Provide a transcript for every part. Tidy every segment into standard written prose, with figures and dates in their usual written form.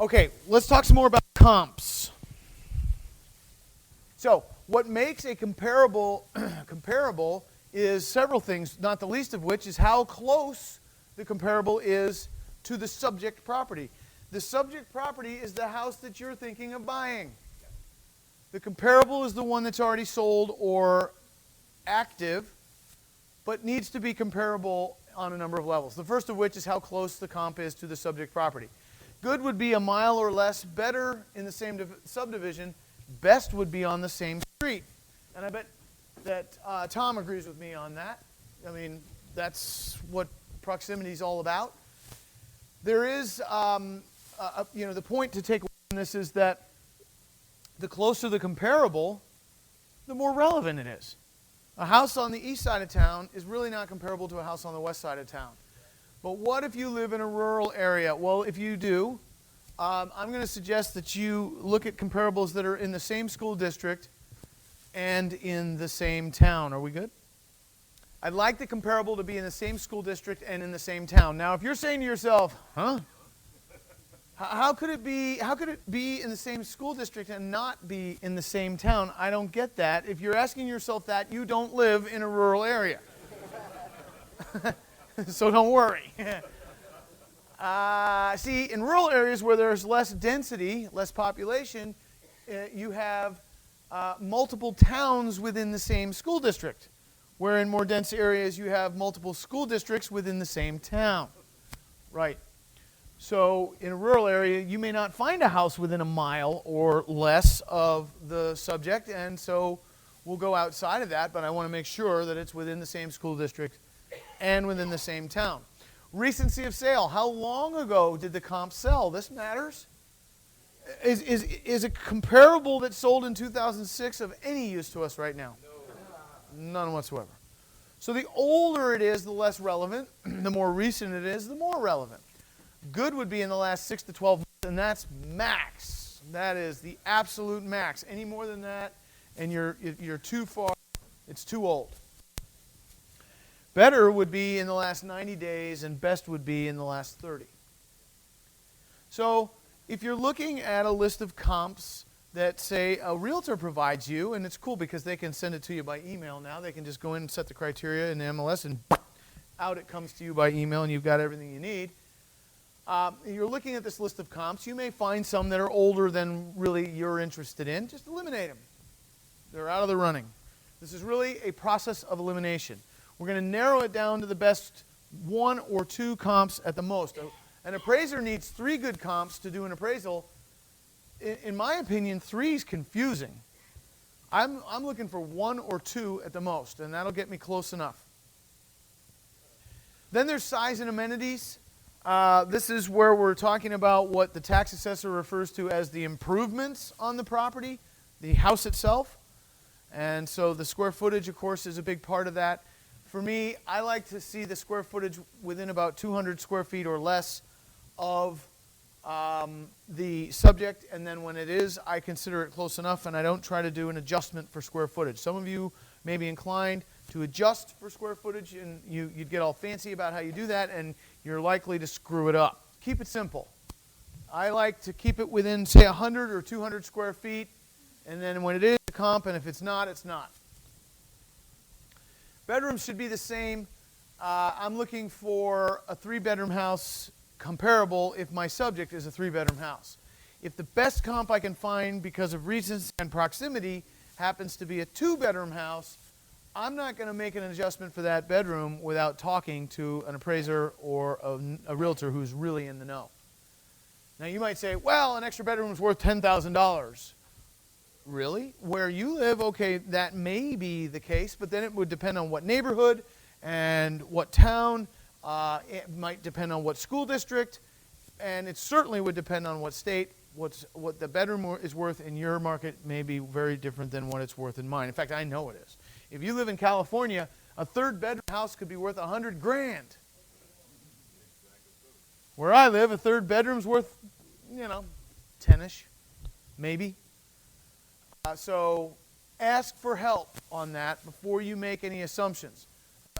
Okay, let's talk some more about comps. So, what makes a comparable is several things, not the least of which is how close the comparable is to the subject property. The subject property is the house that you're thinking of buying. The comparable is the one that's already sold or active, but needs to be comparable on a number of levels. The first of which is how close the comp is to the subject property. Good would be a mile or less, better in the same subdivision, best would be on the same street. And I bet that Tom agrees with me on that. I mean, that's what proximity is all about. There is, the point to take away from this is that the closer the comparable, the more relevant it is. A house on the east side of town is really not comparable to a house on the west side of town. But what if you live in a rural area? Well, if you do, I'm going to suggest that you look at comparables that are in the same school district and in the same town. Are we good? I'd like the comparable to be in the same school district and in the same town. Now, if you're saying to yourself, huh? How could it be in the same school district and not be in the same town? I don't get that. If you're asking yourself that, you don't live in a rural area. So don't worry. See, in rural areas where there's less density, less population, you have multiple towns within the same school district. Where in more dense areas, you have multiple school districts within the same town. Right. So in a rural area, you may not find a house within a mile or less of the subject, and so we'll go outside of that, but I want to make sure that it's within the same school district and within the same town. Recency of sale. How long ago did the comp sell? This matters. Is a comparable that sold in 2006 of any use to us right now? No. None whatsoever. So the older it is, the less relevant. The more recent it is, the more relevant. Good would be in the last 6 to 12 months, and that's max. That is the absolute max. Any more than that, and you're too far, it's too old. Better would be in the last 90 days, and best would be in the last 30. So if you're looking at a list of comps that, say, a realtor provides you, and it's cool because they can send it to you by email now. They can just go in and set the criteria in the MLS, and out it comes to you by email, and you've got everything you need. You're looking at this list of comps. You may find some that are older than really you're interested in. Just eliminate them. They're out of the running. This is really a process of elimination. We're going to narrow it down to the best 1 or 2 comps at the most. An appraiser needs 3 good comps to do an appraisal. In my opinion, 3 is confusing. I'm looking for 1 or 2 at the most, and that'll get me close enough. Then there's size and amenities. This is where we're talking about what the tax assessor refers to as the improvements on the property, the house itself. And so the square footage, of course, is a big part of that. For me, I like to see the square footage within about 200 square feet or less of the subject, and then when it is, I consider it close enough, and I don't try to do an adjustment for square footage. Some of you may be inclined to adjust for square footage, and you'd get all fancy about how you do that, and you're likely to screw it up. Keep it simple. I like to keep it within, say, 100 or 200 square feet, and then when it is, a comp, and if it's not, it's not. Bedrooms should be the same. I'm looking for a 3-bedroom house comparable if my subject is a 3-bedroom house. If the best comp I can find because of reasons and proximity happens to be a 2-bedroom house, I'm not going to make an adjustment for that bedroom without talking to an appraiser or a realtor who's really in the know. Now you might say, well, an extra bedroom is worth $10,000. Really? Where you live, okay, that may be the case, but then it would depend on what neighborhood and what town. It might depend on what school district, and it certainly would depend on what state. What the bedroom is worth in your market may be very different than what it's worth in mine. In fact, I know it is. If you live in California, a 3-bedroom house could be worth $100,000. Where I live, a 3rd bedroom's worth, 10-ish, maybe. So ask for help on that before you make any assumptions.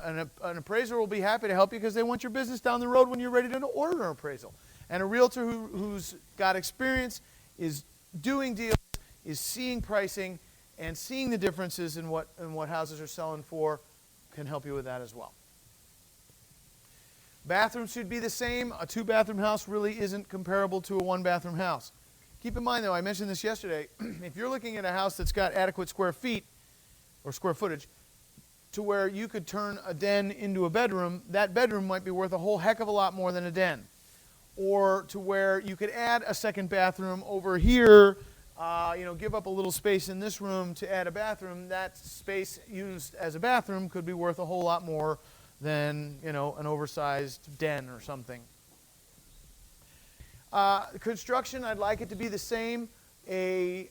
An appraiser will be happy to help you because they want your business down the road when you're ready to order an appraisal. And a realtor who's got experience is doing deals, is seeing pricing, and seeing the differences in what houses are selling for can help you with that as well. Bathrooms should be the same. A 2-bathroom house really isn't comparable to a 1-bathroom house. Keep in mind, though, I mentioned this yesterday, if you're looking at a house that's got adequate square feet or square footage to where you could turn a den into a bedroom, that bedroom might be worth a whole heck of a lot more than a den. Or to where you could add a second bathroom over here, give up a little space in this room to add a bathroom. That space used as a bathroom could be worth a whole lot more than, an oversized den or something. Construction, I'd like it to be the same. A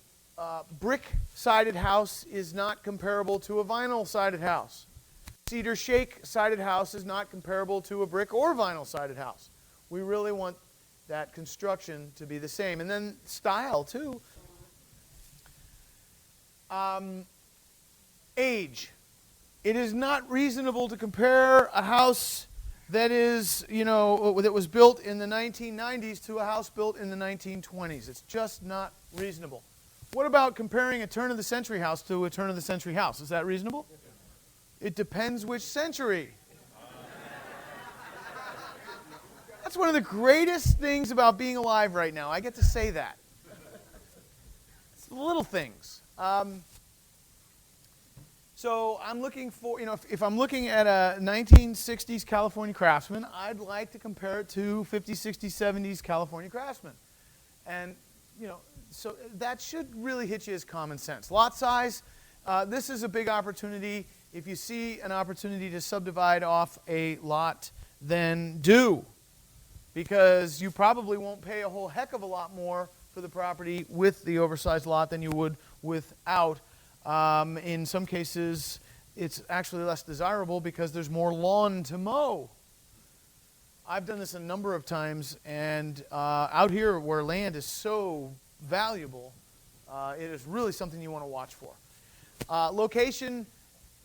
brick-sided house is not comparable to a vinyl-sided house. Cedar shake-sided house is not comparable to a brick or vinyl-sided house. We really want that construction to be the same. And then style, too. Age. It is not reasonable to compare a house that is, that was built in the 1990s to a house built in the 1920s. It's just not reasonable. What about comparing a turn-of-the-century house to a turn-of-the-century house? Is that reasonable? It depends which century. That's one of the greatest things about being alive right now. I get to say that. It's the little things. So I'm looking for, if I'm looking at a 1960s California Craftsman, I'd like to compare it to 50s, 60s, 70s California Craftsman. And, so that should really hit you as common sense. Lot size, this is a big opportunity. If you see an opportunity to subdivide off a lot, then do. Because you probably won't pay a whole heck of a lot more for the property with the oversized lot than you would without. In some cases, it's actually less desirable because there's more lawn to mow. I've done this a number of times, and out here where land is so valuable, it is really something you want to watch for. Location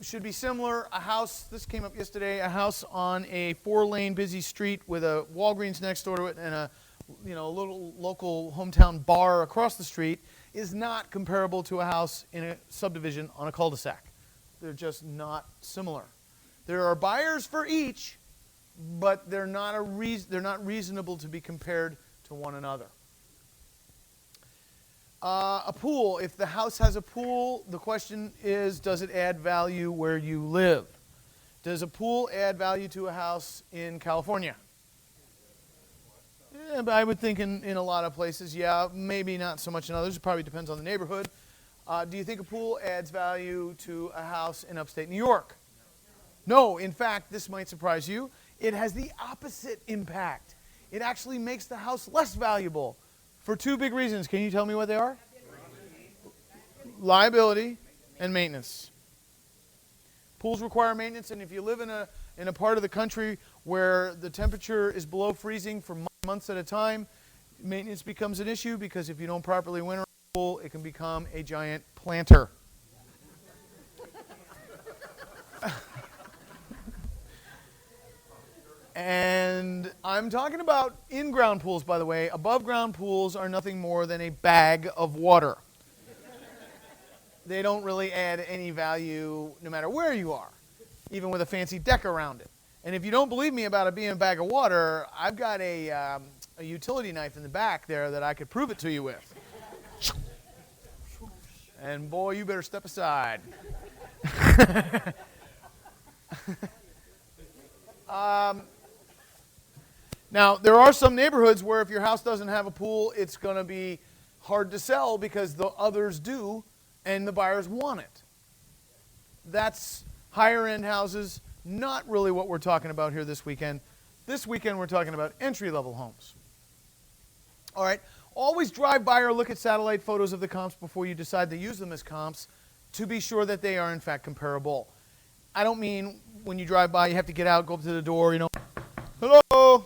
should be similar. A house, this came up yesterday, a house on a 4-lane busy street with a Walgreens next door to it and a little local hometown bar across the street is not comparable to a house in a subdivision on a cul-de-sac. They're just not similar. There are buyers for each, but they're not reasonable to be compared to one another. A pool. If the house has a pool, the question is, does it add value where you live? Does a pool add value to a house in California? Yeah, but I would think in a lot of places, yeah, maybe not so much in others. It probably depends on the neighborhood. Do you think a pool adds value to a house in upstate New York? No. In fact, this might surprise you. It has the opposite impact. It actually makes the house less valuable for 2 big reasons. Can you tell me what they are? Liability and maintenance. Pools require maintenance, and if you live in a part of the country where the temperature is below freezing for months at a time, maintenance becomes an issue because if you don't properly winterize the pool, it can become a giant planter. And I'm talking about in-ground pools, by the way. Above-ground pools are nothing more than a bag of water. They don't really add any value no matter where you are, even with a fancy deck around it. And if you don't believe me about it being a bag of water, I've got a utility knife in the back there that I could prove it to you with. And boy, you better step aside. Now, there are some neighborhoods where if your house doesn't have a pool, it's going to be hard to sell because the others do, and the buyers want it. That's higher-end houses, not really what we're talking about here this weekend. This weekend, we're talking about entry-level homes. All right, always drive by or look at satellite photos of the comps before you decide to use them as comps to be sure that they are, in fact, comparable. I don't mean when you drive by, you have to get out, go up to the door, hello,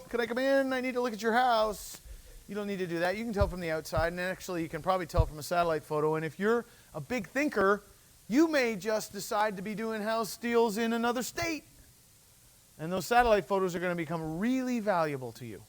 can I come in? I need to look at your house. You don't need to do that. You can tell from the outside, and actually you can probably tell from a satellite photo. And if you're a big thinker, you may just decide to be doing house deals in another state. And those satellite photos are going to become really valuable to you.